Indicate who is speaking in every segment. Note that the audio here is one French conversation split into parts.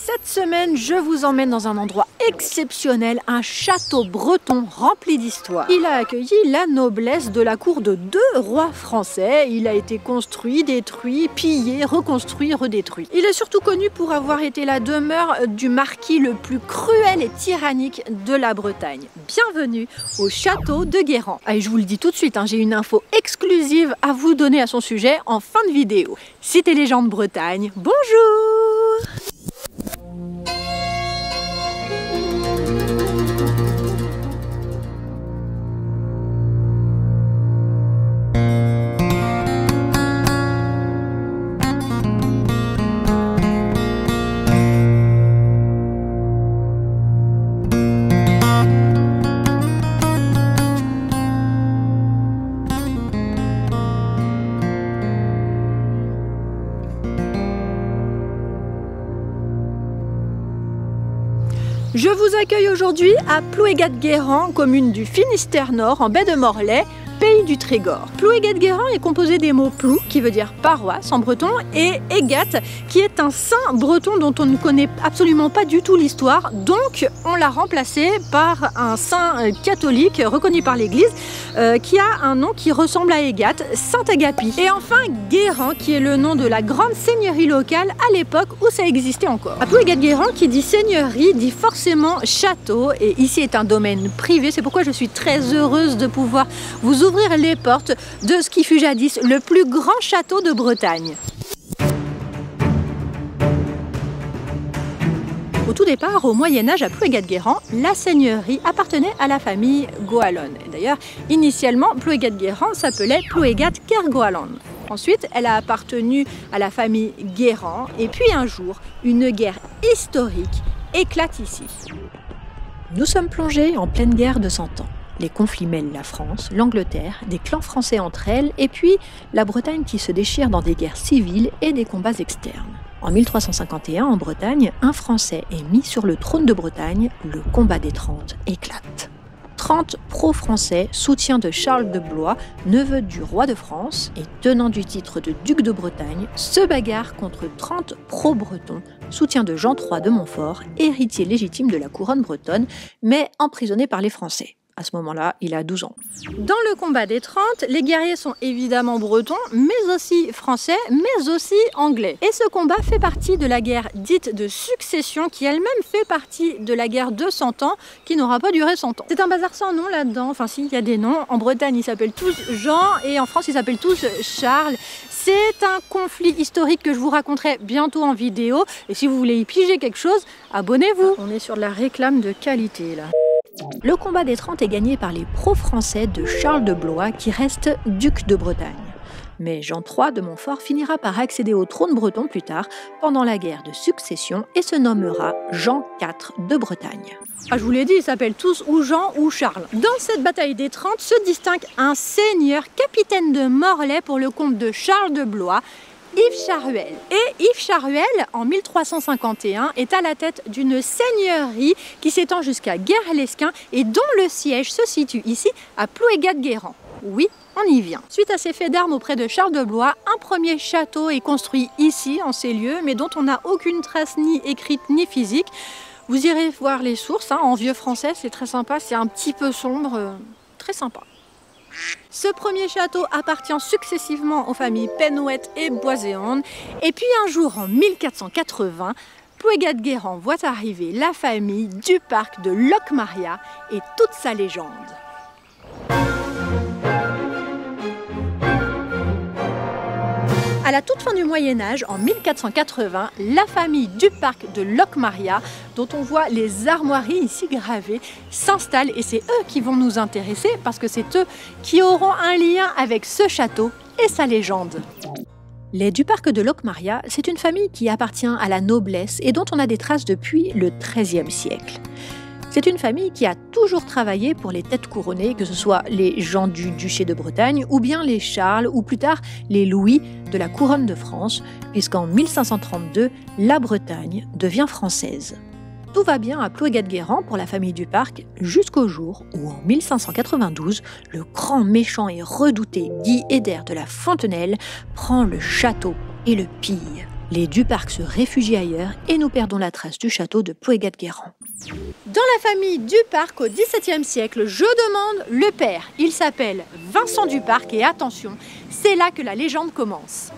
Speaker 1: Cette semaine, je vous emmène dans un endroit exceptionnel, un château breton rempli d'histoire. Il a accueilli la noblesse de la cour de 2 rois français. Il a été construit, détruit, pillé, reconstruit, redétruit. Il est surtout connu pour avoir été la demeure du marquis le plus cruel et tyrannique de la Bretagne. Bienvenue au château de Guérande. Allez, je vous le dis tout de suite, j'ai une info exclusive à vous donner à son sujet en fin de vidéo. Cité Légende Bretagne, bonjour! Je vous accueille aujourd'hui à Plouégat-Guérande, commune du Finistère Nord, en baie de Morlaix, pays du Trégor. Plouégat-Guérande est composé des mots plou, qui veut dire paroisse en breton, et égat, qui est un saint breton dont on ne connaît absolument pas du tout l'histoire. Donc, on l'a remplacé par un saint catholique reconnu par l'Église, qui a un nom qui ressemble à Égat, Saint Agapi. Et enfin, Guérande, qui est le nom de la grande seigneurie locale à l'époque où ça existait encore. À Plouégat-Guérande, qui dit seigneurie, dit forcément château, et ici est un domaine privé. C'est pourquoi je suis très heureuse de pouvoir vous ouvrir les portes de ce qui fut jadis le plus grand château de Bretagne. Au tout départ, au Moyen-Âge, à Plouégat-Guérande, la seigneurie appartenait à la famille Goalon. D'ailleurs, initialement, Plouégat-Guérande s'appelait Plouégat-Kergoalan. Ensuite, elle a appartenu à la famille Guérand. Et puis un jour, une guerre historique éclate ici. Nous sommes plongés en pleine guerre de 100 ans. Les conflits mêlent la France, l'Angleterre, des clans français entre elles, et puis la Bretagne qui se déchire dans des guerres civiles et des combats externes. En 1351, en Bretagne, un Français est mis sur le trône de Bretagne, le combat des 30 éclate. 30 pro-français, soutiens de Charles de Blois, neveu du roi de France et tenant du titre de duc de Bretagne, se bagarrent contre 30 pro-bretons, soutiens de Jean III de Montfort, héritier légitime de la couronne bretonne, mais emprisonné par les Français. À ce moment-là, il a 12 ans. Dans le combat des 30, les guerriers sont évidemment bretons, mais aussi français, mais aussi anglais. Et ce combat fait partie de la guerre dite de succession, qui elle-même fait partie de la guerre de 100 ans, qui n'aura pas duré 100 ans. C'est un bazar sans nom là-dedans, enfin si, il y a des noms. En Bretagne, ils s'appellent tous Jean, et en France, ils s'appellent tous Charles. C'est un conflit historique que je vous raconterai bientôt en vidéo. Et si vous voulez y piger quelque chose, abonnez-vous. On est sur de la réclame de qualité là. Le combat des 30 est gagné par les pro-français de Charles de Blois qui reste duc de Bretagne. Mais Jean III de Montfort finira par accéder au trône breton plus tard pendant la guerre de succession et se nommera Jean IV de Bretagne. Ah, je vous l'ai dit, ils s'appellent tous ou Jean ou Charles. Dans cette bataille des 30 se distingue un seigneur capitaine de Morlaix pour le compte de Charles de Blois, Yves Charuel. Et Yves Charuel, en 1351, est à la tête d'une seigneurie qui s'étend jusqu'à Guerlesquin et dont le siège se situe ici à Plouégat-Guérande. Oui, on y vient. Suite à ces faits d'armes auprès de Charles de Blois, un premier château est construit ici, en ces lieux, mais dont on n'a aucune trace ni écrite ni physique. Vous irez voir les sources, en vieux français, c'est très sympa, c'est un petit peu sombre, très sympa. Ce premier château appartient successivement aux familles Penouet et Boiséon. Et puis un jour, en 1480, Plouégat-Guérande voit arriver la famille du parc de Locmaria et toute sa légende. À la toute fin du Moyen-Âge, en 1480, la famille du parc de Locmaria, dont on voit les armoiries ici gravées, s'installe et c'est eux qui vont nous intéresser parce que c'est eux qui auront un lien avec ce château et sa légende. Les du parc de Locmaria, c'est une famille qui appartient à la noblesse et dont on a des traces depuis le XIIIe siècle. C'est une famille qui a toujours travaillé pour les têtes couronnées, que ce soit les Jean du duché de Bretagne ou bien les Charles ou plus tard les Louis de la couronne de France, puisqu'en 1532, la Bretagne devient française. Tout va bien à Plouégat-Guérande pour la famille du parc jusqu'au jour où, en 1592, le grand méchant et redouté Guy Hédert de la Fontenelle prend le château et le pille. Les Duparc se réfugient ailleurs et nous perdons la trace du château de Plouégat-Guérand. Dans la famille Duparc au XVIIe siècle, je demande le père. Il s'appelle Vincent Duparc et attention, c'est là que la légende commence.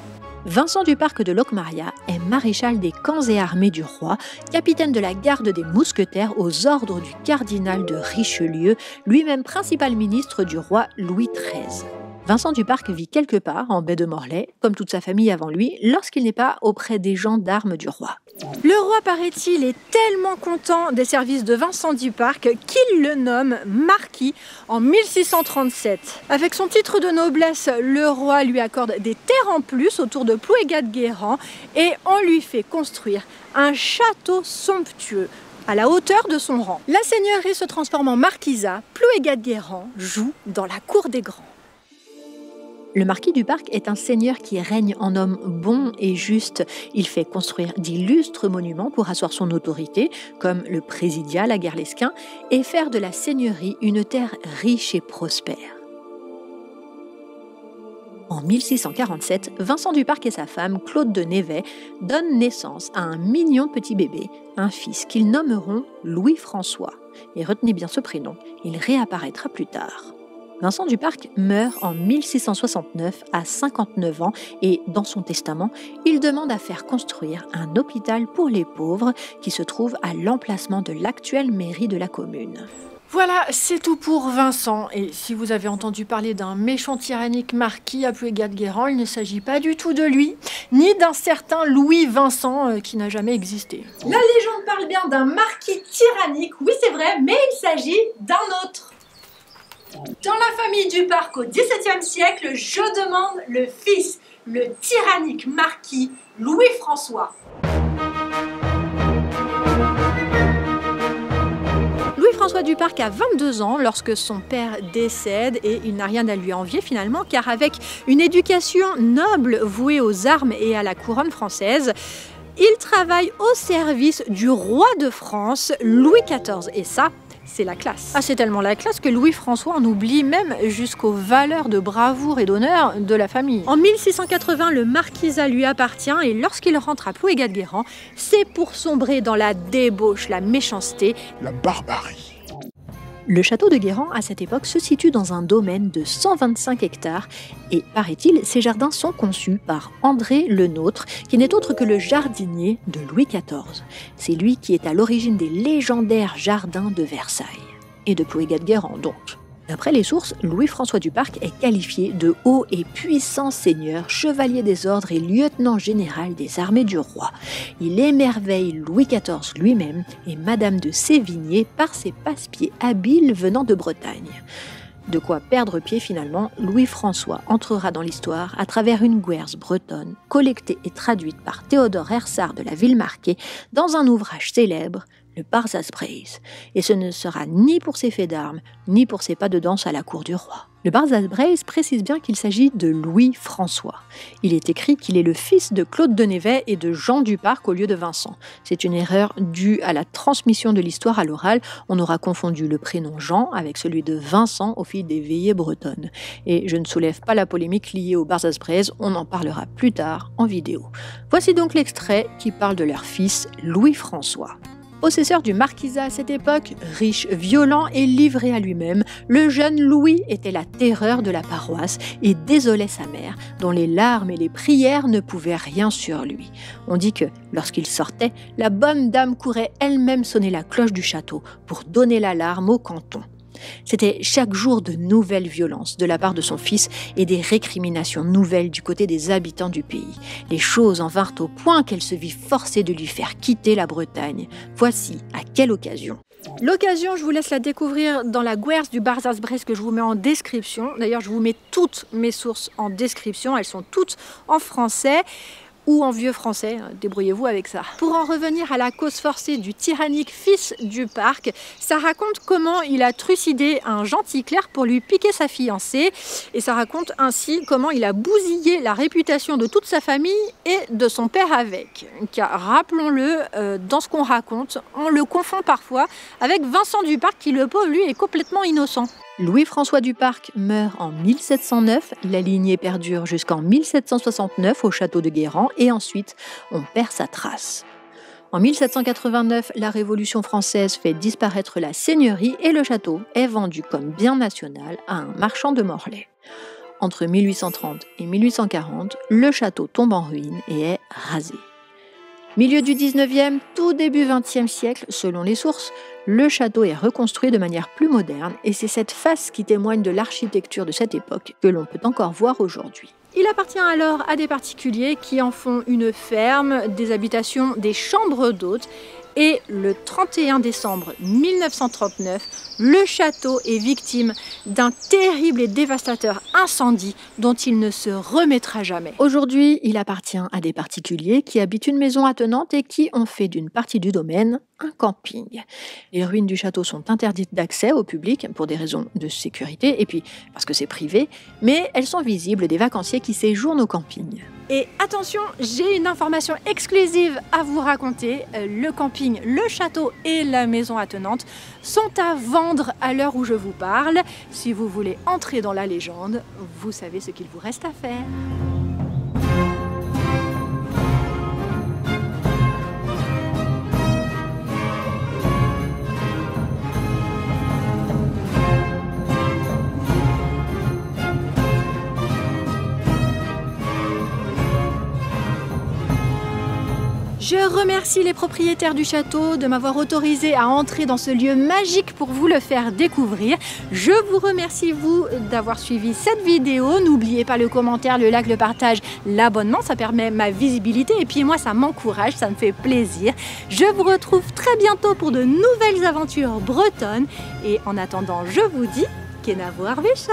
Speaker 1: Vincent Duparc de Locmaria est maréchal des camps et armées du roi, capitaine de la garde des mousquetaires aux ordres du cardinal de Richelieu, lui-même principal ministre du roi Louis XIII. Vincent Duparc vit quelque part en baie de Morlaix, comme toute sa famille avant lui, lorsqu'il n'est pas auprès des gendarmes du roi. Le roi, paraît-il, est tellement content des services de Vincent Duparc qu'il le nomme marquis en 1637. Avec son titre de noblesse, le roi lui accorde des terres en plus autour de Plouégat-Guérand et on lui fait construire un château somptueux à la hauteur de son rang. La seigneurie se transforme en marquisat, Plouégat-Guérand joue dans la cour des grands. Le marquis Duparc est un seigneur qui règne en homme bon et juste. Il fait construire d'illustres monuments pour asseoir son autorité, comme le présidial à Guerlesquin, et faire de la seigneurie une terre riche et prospère. En 1647, Vincent Duparc et sa femme, Claude de Névet, donnent naissance à un mignon petit bébé, un fils qu'ils nommeront Louis-François. Et retenez bien ce prénom, il réapparaîtra plus tard. Vincent Duparc meurt en 1669 à 59 ans et, dans son testament, il demande à faire construire un hôpital pour les pauvres qui se trouve à l'emplacement de l'actuelle mairie de la commune. Voilà, c'est tout pour Vincent. Et si vous avez entendu parler d'un méchant tyrannique marquis à Plouégat-Guérand, il ne s'agit pas du tout de lui, ni d'un certain Louis Vincent qui n'a jamais existé. La légende parle bien d'un marquis tyrannique, oui c'est vrai, mais il s'agit d'un autre. Dans la famille Duparc au XVIIe siècle, je demande le fils, le tyrannique marquis Louis-François. Louis-François Duparc a 22 ans lorsque son père décède et il n'a rien à lui envier finalement car avec une éducation noble vouée aux armes et à la couronne française, il travaille au service du roi de France, Louis XIV, et ça, c'est la classe. Ah, c'est tellement la classe que Louis-François en oublie même jusqu'aux valeurs de bravoure et d'honneur de la famille. En 1680, le marquisat lui appartient et lorsqu'il rentre à Plouégat-Guérand, c'est pour sombrer dans la débauche, la méchanceté, la barbarie. Le château de Guérand, à cette époque, se situe dans un domaine de 125 hectares et, paraît-il, ces jardins sont conçus par André Le Nôtre, qui n'est autre que le jardinier de Louis XIV. C'est lui qui est à l'origine des légendaires jardins de Versailles. Et de Plouégat-Guérand, donc. D'après les sources, Louis-François Duparc est qualifié de haut et puissant seigneur, chevalier des ordres et lieutenant général des armées du roi. Il émerveille Louis XIV lui-même et Madame de Sévigné par ses passe-pieds habiles venant de Bretagne. De quoi perdre pied finalement, Louis-François entrera dans l'histoire à travers une guerse bretonne, collectée et traduite par Théodore Hersart de la Villemarqué dans un ouvrage célèbre, le Barzaz-Braise, et ce ne sera ni pour ses faits d'armes, ni pour ses pas de danse à la cour du roi. Le Barzaz-Braise précise bien qu'il s'agit de Louis-François. Il est écrit qu'il est le fils de Claude de Névet et de Jean Duparc au lieu de Vincent. C'est une erreur due à la transmission de l'histoire à l'oral. On aura confondu le prénom Jean avec celui de Vincent au fil des veillées bretonnes. Et je ne soulève pas la polémique liée au Barzaz-Braise, on en parlera plus tard en vidéo. Voici donc l'extrait qui parle de leur fils Louis-François. Possesseur du marquisat à cette époque, riche, violent et livré à lui-même, le jeune Louis était la terreur de la paroisse et désolait sa mère, dont les larmes et les prières ne pouvaient rien sur lui. On dit que, lorsqu'il sortait, la bonne dame courait elle-même sonner la cloche du château pour donner l'alarme au canton. C'était chaque jour de nouvelles violences de la part de son fils et des récriminations nouvelles du côté des habitants du pays. Les choses en vinrent au point qu'elle se vit forcée de lui faire quitter la Bretagne. Voici à quelle occasion. L'occasion, je vous laisse la découvrir dans la guerse du Barzaz-Braise que je vous mets en description. D'ailleurs, je vous mets toutes mes sources en description. Elles sont toutes en français ou en vieux français, débrouillez-vous avec ça. Pour en revenir à la cause forcée du tyrannique fils Duparc, ça raconte comment il a trucidé un gentil clerc pour lui piquer sa fiancée, et ça raconte ainsi comment il a bousillé la réputation de toute sa famille et de son père avec. Car rappelons-le, dans ce qu'on raconte, on le confond parfois avec Vincent Duparc qui, le pauvre, lui, est complètement innocent. Louis-François Duparc meurt en 1709, la lignée perdure jusqu'en 1769 au château de Guérand et ensuite on perd sa trace. En 1789, la Révolution française fait disparaître la seigneurie et le château est vendu comme bien national à un marchand de Morlaix. Entre 1830 et 1840, le château tombe en ruine et est rasé. Milieu du 19e, tout début 20e siècle, selon les sources, le château est reconstruit de manière plus moderne et c'est cette face qui témoigne de l'architecture de cette époque que l'on peut encore voir aujourd'hui. Il appartient alors à des particuliers qui en font une ferme, des habitations, des chambres d'hôtes. Et le 31 décembre 1939, le château est victime d'un terrible et dévastateur incendie dont il ne se remettra jamais. Aujourd'hui, il appartient à des particuliers qui habitent une maison attenante et qui ont fait d'une partie du domaine un camping. Les ruines du château sont interdites d'accès au public pour des raisons de sécurité et puis parce que c'est privé, mais elles sont visibles des vacanciers qui séjournent au camping. Et attention, j'ai une information exclusive à vous raconter. Le camping, le château et la maison attenante sont à vendre à l'heure où je vous parle. Si vous voulez entrer dans la légende, vous savez ce qu'il vous reste à faire. Je remercie les propriétaires du château de m'avoir autorisé à entrer dans ce lieu magique pour vous le faire découvrir. Je vous remercie vous d'avoir suivi cette vidéo. N'oubliez pas le commentaire, le like, le partage, l'abonnement, ça permet ma visibilité et puis moi ça m'encourage, ça me fait plaisir. Je vous retrouve très bientôt pour de nouvelles aventures bretonnes et en attendant je vous dis Kenavo Arvécha.